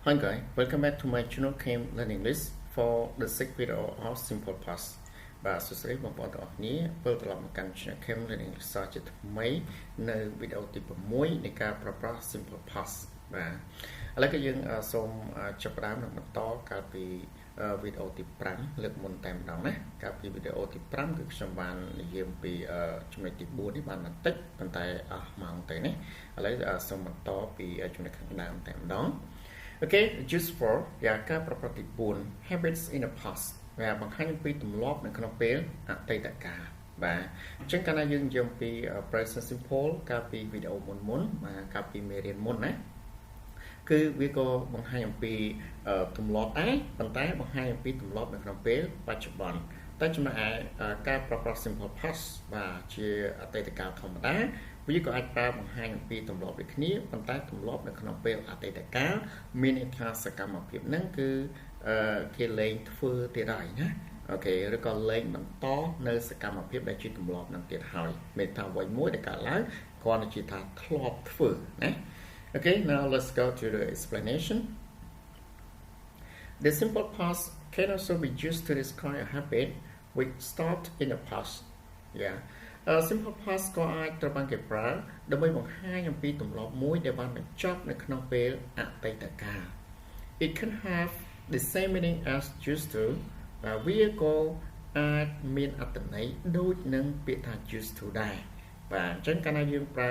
Hi guys, welcome back to my channel Cam Learning List for the sixth video of Simple Past បាទសួស្តីបងប្អូនទាំងអស់គ្នាវិលត្រឡប់មកកាន់ channel Cam Learning List ជាថ្មីនៅវីដេអូទី6នៃការប្រើប្រាស់ Simple Past បាទឥឡូវគឺយើងសូមចាប់ផ្ដើមនឹងបន្តកាលពីវីដេអូទី5លើកមុនតែម្ដងណាកាលពីវីដេអូទី5គឺខ្ញុំបាននិយាយអំពីចំណុចទី4នេះបានបន្តិចប៉ុន្តែអស់ម៉ោងទៅនេះឥឡូវសូមបន្តពីចំណុចខាងដើមតែម្ដងOkay, just for ការប្រព្រឹត្តទី4 habits in the past ដែលបង្ហាញពីទម្លាប់នៅក្នុងពេលអតីតកាលបាទអញ្ចឹងកាលណាយើងនិយាយពី present simple កាលពីវីដេអូមុនបាទកាលពីមេរៀនមុនណាគឺវាក៏បង្ហាញអំពីទម្លាប់ដែរប៉ុន្តែបង្ហាញអំពីទម្លាប់នៅក្នុងពេលបច្ចុប្បន្នតែចំណែកឯការប្រើប្រាស់ simple past បាទជាអតីតកាលធម្មតាវាក៏អាចប្រើបង្ហាញអំពីទម្លាប់ដូចគ្នាប៉ុន្តែទម្លាប់នៅក្នុងពេលអតីតកាលមានន័យថាសកម្មភាពហ្នឹងគឺគេលែងធ្វើទៀតហើយណាអូខេឬក៏លែងបន្តនៅសកម្មភាពដែលជាទម្លាប់ហ្នឹងទៀតហើយមានថាអ្វីមួយដែលកើតឡើងគ្រាន់តែជាថាធ្លាប់ធ្វើណាOkay, now let's go to the explanation. The simple past can also be used to describe a habit which started in the past. Yeah. Simple past ក៏អាចត្រូវបានគេប្រើដើម្បីបង្ហាញអំពីទម្លាប់មួយដែលបានបញ្ចប់នៅក្នុងពេលអតីតកាល It can have the same meaning as used to វាក៏អាចមានអត្ថន័យដូចនឹងពាក្យថា used to ដែរបាទអញ្ចឹងកាលណាយើងប្រើ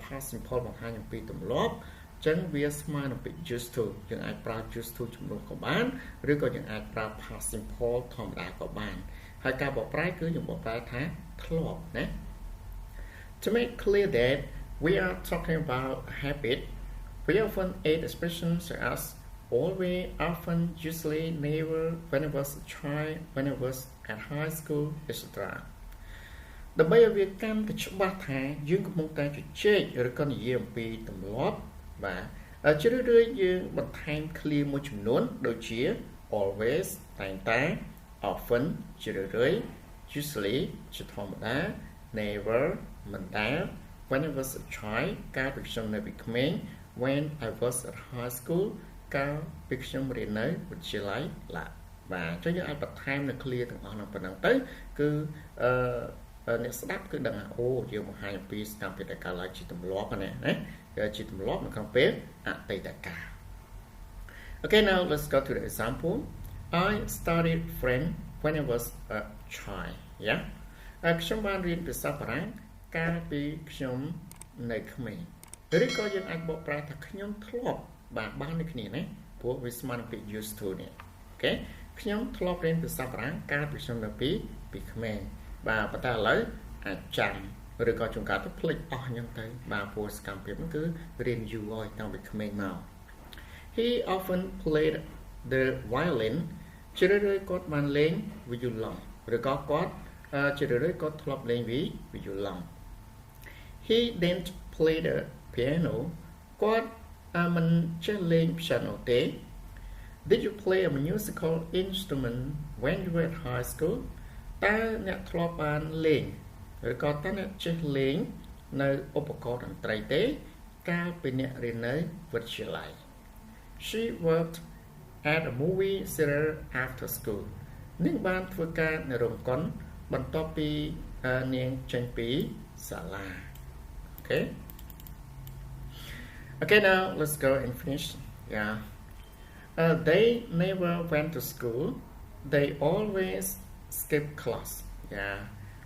past simple បង្ហាញអំពីទម្លាប់អញ្ចឹងវាស្មើនឹងពាក្យ used to យើងអាចប្រើ used to ជំនួសក៏បានឬក៏យើងអាចប្រើ past simple ធម្មតាក៏បានហើយការបកប្រែគឺយើងបកប្រែថាធ្លាប់ណា To make clear that we are talking about a habit we often add expressions such as always often usually never when I was a child when I was at high school etc ដើម្បីឲ្យវាកាន់តែច្បាស់ថាយើងកំពុងតែជជែកឬក៏និយាយអំពីទម្លាប់បាទជ្រើសរើសយើងបន្ថែម clear មួយចំនួនដូចជា always តែងតែ often ជ្រើសរើស usually ជាធម្មតា never មិនដែល when I was a child កាលពីខ្ញុំនៅពីក្មេង when I was at high school កាលពីខ្ញុំរៀននៅវិទ្យាល័យបាទអញ្ចឹងយើងអាចបន្ថែមនៅ clear ទាំងអស់ហ្នឹងប៉ុណ្ណឹងទៅគឺអ្នកស្ដាប់គឺដឹងថាអូយើងបង្ហាញអំពីសកម្មភាពដែលកើតឡើងជាទម្លាប់ណាជាទម្លាប់នៅក្នុងពេលអតីតកាល Okay, now let's go to the example. I studied French when I was a child. Yeah. ខ្ញុំបានរៀនភាសាបារាំងកាលពីខ្ញុំនៅក្មេងឬក៏យើងអាចបកប្រែថាខ្ញុំធ្លាប់បានដូចគ្នាណាព្រោះវាស្មើនឹងពាក្យ used to នេះ Okay ខ្ញុំធ្លាប់រៀនភាសាបារាំងកាលពីខ្ញុំនៅពីក្មេងបាទប៉ុន្តែឥឡូវអាចចាំឬក៏ជួនកាលទៅភ្លេចអស់អញ្ចឹងទៅបាទព្រោះសកម្មភាពហ្នឹងគឺរៀនយូរហើយតាំងពីក្មេងមក He often played the violin ជ្រើសរើសគាត់បានលេង violon ឬក៏គាត់ជ្រើសរើសគាត់ធ្លាប់លេង violon He didn't play the piano គាត់មិនចេះលេង piano ទេ Did you play a musical instrument when you were at high school តើអ្នកធ្លាប់បានលេងឬក៏តើអ្នកចេះលេងនៅឧបករណ៍តន្ត្រីទេកាលពីអ្នករៀននៅវិទ្យាល័យ She worked at a movie theater after school នាងបានធ្វើការនៅរោងកុនបន្ទាប់ពីនាងចេញពីសាលា Okay now let's go and finish yeah they never went to school they always skip class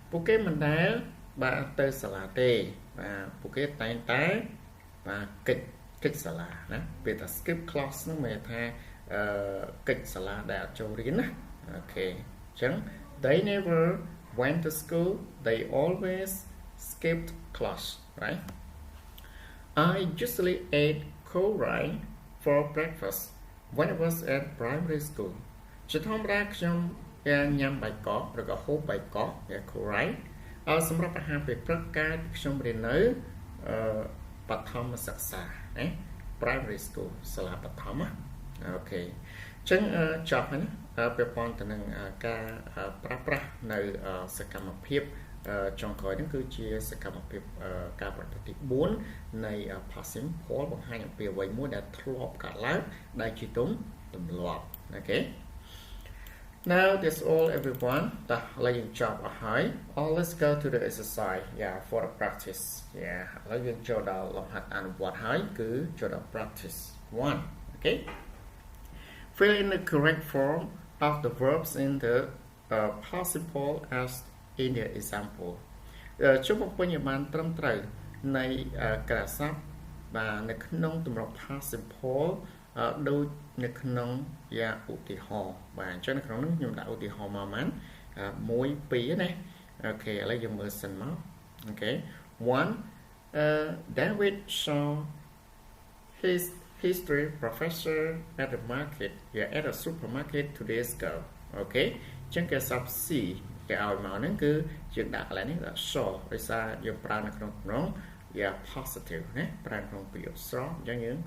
ពួកគេមិនដែលបានទៅសាលាទេបាទពួកគេតែងតែបាទកិច្ចសាលាណាពេលថា skip class ហ្នឹងមានថាកិច្ចសាលាដែលអត់ចូលរៀនណាអូខេអញ្ចឹង they never went to school they always skipped class right I usually ate corn for breakfast when I was at primary school ជាធម្មតាខ្ញុំញ៉ាំបាយកកឬក៏ហូបបាយកកcorn សម្រាប់អាហារពេលព្រឹកកាលខ្ញុំរៀននៅបឋមសិក្សាណា primary school សាលាបឋមអូខេអញ្ចឹងចប់ហើយណាពាក់ព័ន្ធទៅនឹងការប្រើប្រាស់នៅសកម្មភាព ចុងក្រោយហ្នឹងគឺជាសកម្មភាពការប្រតិបត្តិទី4នៃ past simple បង្ហាញអំពីអ្វីមួយដែលធ្លាប់កើតឡើងដែលជាទម្លាប់ okay now that's all everyone តោះឥឡូវយើងចប់អស់ហើយ let's go to the exercise yeah for the practice yeah ឥឡូវយើងចូលដល់លំហាត់អនុវត្តហើយគឺចូលដល់ practice 1 okay fill in the correct form of the verbs in the past simple as in the example ជុំបំពេញឲ្យបានត្រឹមត្រូវនៃក្រាស័ព្ទបាទនៅក្នុងទម្រង់ past simple ដូចនៅក្នុងយ៉ាងឧទាហរណ៍បាទអញ្ចឹងនៅក្នុងនោះខ្ញុំដាក់ឧទាហរណ៍មកបាន1 2ណាអូខេឥឡូវយើងមើលសិនមកអូខេ David saw his history professor at the market at a supermarket 2 days ago អូខេអញ្ចឹងគេសាប់ C គេឲ្យមកហ្នឹងគឺយើងដាក់កន្លែងនេះដាក់ saw ដោយសារយើងប្រើនៅក្នុងទម្រង់ positive ណាប្រើក្នុងប្រយោគស្រស់អញ្ចឹងយើង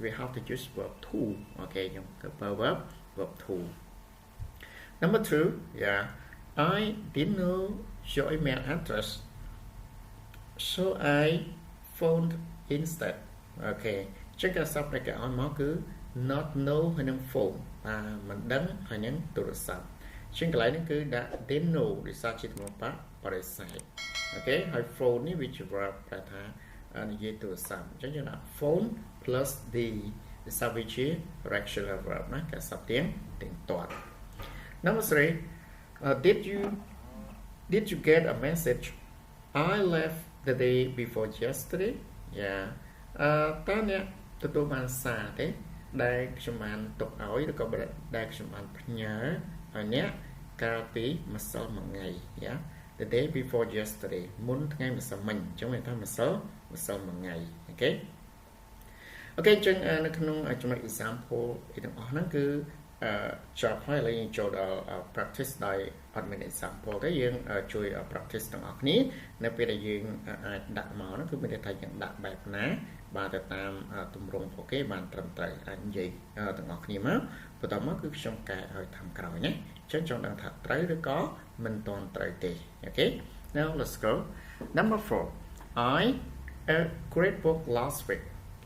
we have to use verb to okay ខ្ញុំទៅប្រើ verb to number 2 I didn't know your email address so I phoned instead okay ចឹងការសព្ទដែលគេឲ្យមកគឺ not know ហើយនឹង phone មិនដឹងហើយនឹងទូរស័ព្ទជាងកន្លែងនេះគឺដាក់ didn't know ដោយសារជាទម្រង់បរិសេធអូខេហើយ phone នេះវាជា verb ប្រែថានិយាយទូរស័ព្ទអញ្ចឹងយើងដាក់ phone plus the ដោយសារវាជា regular verb ណាការសព្ទទៀងទាត់ number 3 did you get a message I left the day before yesterday yeah តើអ្នកទទួលបានសារទេដែលខ្ញុំបានទុកឲ្យឬក៏ដែលខ្ញុំបានផ្ញើឲ្យអ្នកកាលពីម្សិលមិញyeah the day before yesterday មុនថ្ងៃម្សិលមិញអញ្ចឹងមានថាម្សិលមិញអូខេអូខេអញ្ចឹងនៅក្នុងចំណុច example ទាំងអស់ហ្នឹងគឺចប់ហើយឥឡូវយើងចូលដល់ practice ដោយអត់មាន example ទេយើងជួយ practice ទាំងអស់គ្នានៅពេលដែលយើងអាចដាក់មកហ្នឹងគឺមានន័យថាយើងដាក់បែបណាបាទទៅតាមទម្រង់អូខេបានត្រឹមត្រូវអាចនិយាយទាំងអស់គ្នាមកបន្តមកគឺខ្ញុំកែឲ្យតាមក្រោយណាអញ្ចឹងចង់ដឹងថាត្រូវឬក៏មិនទាន់ត្រូវទេអូខេ now let's go number 4 I a great book last week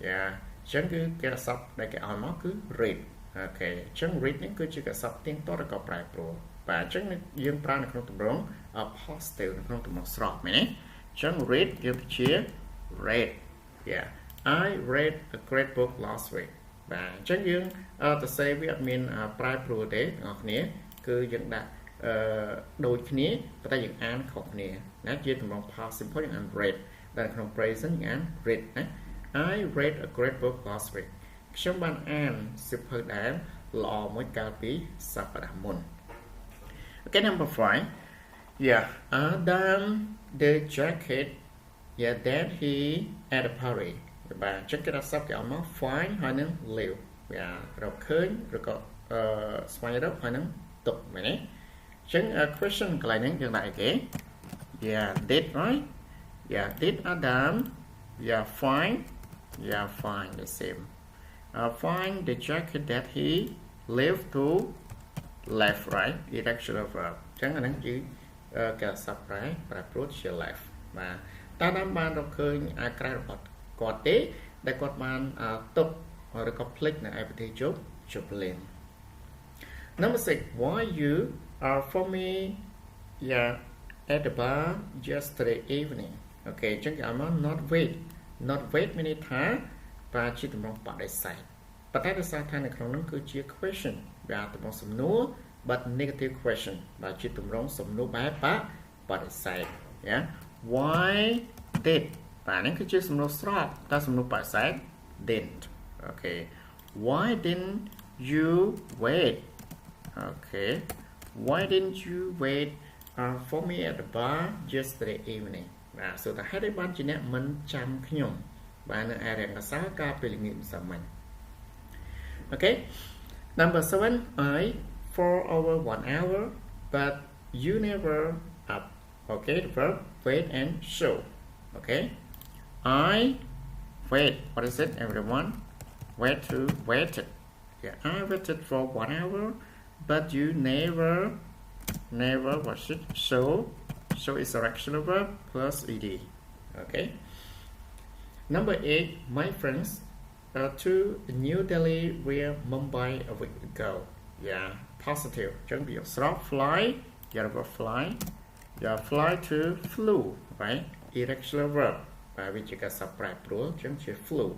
yeah អញ្ចឹងគឺគេសព្ទដែលគេឲ្យមកគឺ read អូខេអញ្ចឹង read នេះគឺជាកាសព្ទទៀងទាត់ឬក៏ប្រែប្រួលបាទអញ្ចឹងយើងប្រើនៅក្នុងទម្រង់ positive នៅក្នុងទម្រង់ស្រស់មែនទេអញ្ចឹង read យើងជា read yeah I read a great book last week បាទអញ្ចឹងយើងទៅសេវាអត់មានប្រែប្រួលទេបងប្អូនគឺយើងដាក់ដូចគ្នាប៉ុន្តែយើងអានខុសគ្នាណាជាទម្រង់ past simple យើងអាន read ដែលក្នុង present យើងអាន read ណា I read a great book last week ខ្ញុំបានអានសៀវភៅដែលល្អមួយកាលពីសប្តាហ៍មុន Okay number 5 yeah Adam the jacket yeah that he at a party បាទអញ្ចឹងគេដាក់សព្ទគេឲ្យមក find ហើយនឹង live រកឃើញឬក៏ស្វែងរកហើយនឹងទុកមែនទេអញ្ចឹង question កន្លែងហ្នឹងយើងដាក់អីគេ yeah did right yeah did Adam yeah find the same find the jacket that he left to left right irregular verb អញ្ចឹងអាហ្នឹងគឺគេសព្ទប្រែប្រួលជា left បាទតើតាមបានរកឃើញអាក្រៅរបស់គាត់ទេដែលគាត់បានទុកឬក៏ភ្លេចនៅឯប្រទេសជប់លេង Number 6 why you are for me at the bar yesterday evening អូខេអញ្ចឹងគេឲ្យមក not wait មានន័យថាបាទជាទម្រង់បដិសេធប៉ុន្តែដោយសារថានៅក្នុងនោះគឺជា question បាទទម្រង់សំណួរ but negative question បាទជាទម្រង់សំណួរបែបបដិសេធ why did បាទនេះគឺជាសំណួរស្រស់តែសំណួរបដិសេធ didn't okay why didn't you wait okay why didn't you wait for me at the bar yesterday evening បាទសូថាហេតុអីបានជាអ្នកមិនចាំខ្ញុំបាទនៅឯរង្គសាកាលពីល្ងាចម្សិលមិញ okay number 7 I for over 1 hour but you never up okay the verb wait and show okay I wait what is it everyone waited yeah I waited for 1 hour but you never was it so it's a regular verb plus ed. Okay. Number 8, my friends to New Delhi via Mumbai a week ago. Yeah, positive. Chẳng bị slot fly, yeah, verb fly. Yeah, fly to flew, right? Irregular verb. Và vì chỉ có subtract rule, chẳng chỉ flew.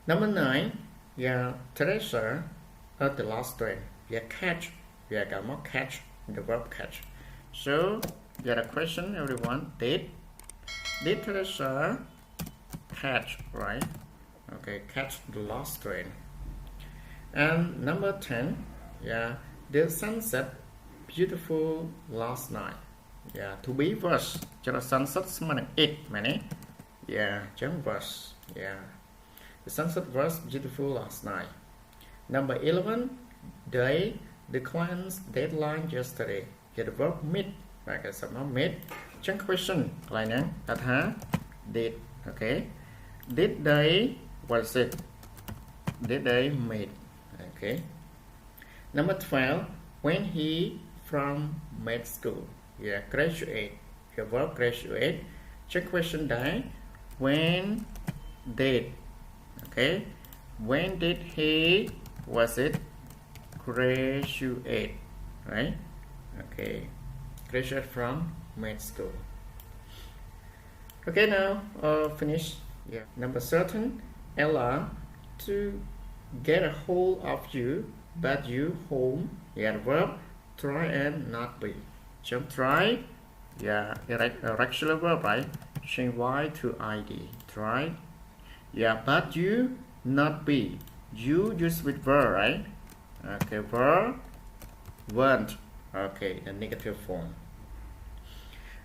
Number 9, yeah, Teresa at the last train. Yeah, catch. Yeah, got more catch, the verb catch. So, yeah, the question, everyone, did Teresa catch, right? Okay, catch the last train. And number 10, yeah, the sunset beautiful last night. Yeah, to be verse. Cho nó sunset meaning it, many. Yeah, chẳng verse. Yeah, the sunset was beautiful last night. Number 11, the client's deadline yesterday. Yeah, the verb meet. Like I said, meet. Chẳng question. Lại nè, đặt hả? Did. Okay. Did they, was it? Did they meet? Okay. Number 12, when he from med school. Yeah, graduate. The verb graduate. Check question die. When did. Okay. When did he, was it, graduate? Right? Okay. Graduate from med school. Okay, now finish. Yeah. Number 13, Ella, to get a hold of you, but you home. Yeah, the verb try and not be. Jump try. Yeah, irregular verb, right? Change Y to ID. Try. Yeah, but you not be. You use with verb, right? Okay, verb weren't. Okay, the negative form.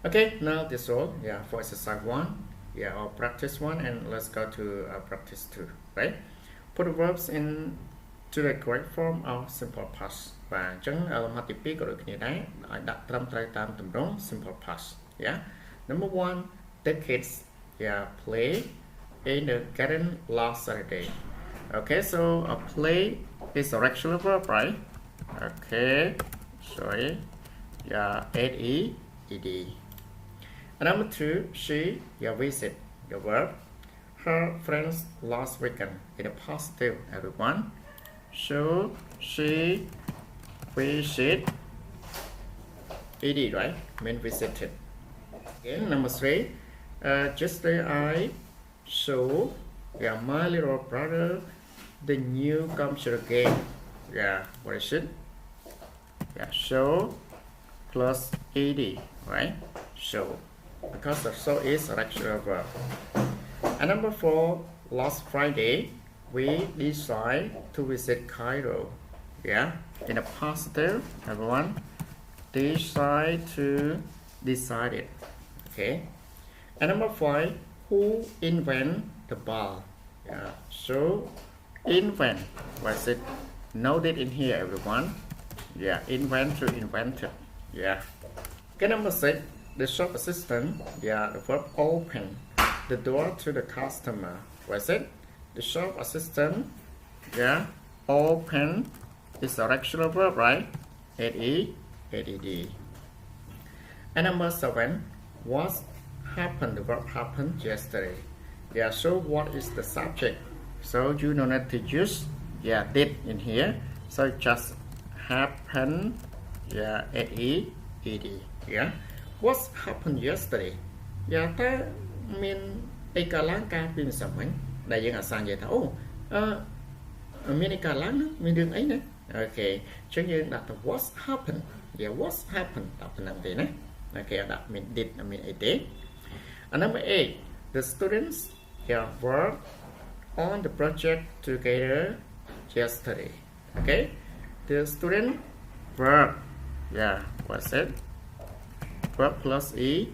Okay, now this all. Yeah, for exercise 1. Yeah, or practice 1, and let's go to practice 2. Right? Put the verbs in to the correct form of simple past. Và chẳng mặt tiếp của được như đấy đặt trong trai tam tầm rong simple past. Yeah. Number 1, the kids play in the garden last Saturday. Okay, so a play is a regular verb, right? Okay, sorry. Yeah, ed. And number 2, she visit the verb her friends last weekend in a positive, everyone. So she visit ed, right? Mean visited. Again, number 3, yesterday I saw my little brother the new computer game. Yeah, what is it? Yeah, show plus ed, right? Show, because the show is a regular verb. And number 4, last Friday we decide to visit Cairo. Yeah, in a positive, everyone. Decided. Okay. And number 5, who invent the ball? Yeah, so invent, was it? Note it in here, everyone. Yeah, invent to invented. Yeah. Okay, number 6, the shop assistant. Yeah, the verb open the door to the customer. Was it? The shop assistant. Yeah, open is a regular verb, right? ed. And number 7, what happened? The verb happened yesterday. Yeah, so what is the subject? So you don't have to use did in here. So just happened. Yeah, ed. Yeah. What happened yesterday? Yeah, ta mean a kalang ka pin something. Đại diện là sang vậy thôi. Mean a kalang mean đường ấy nè. Okay, chứ như đặt what happened. Yeah, what happened? Đọc từ năng thế nè. Okay, that mean did, I mean it did. And number 8, the students worked on the project together yesterday. Okay, the student work. Yeah, what's it? Verb plus ed.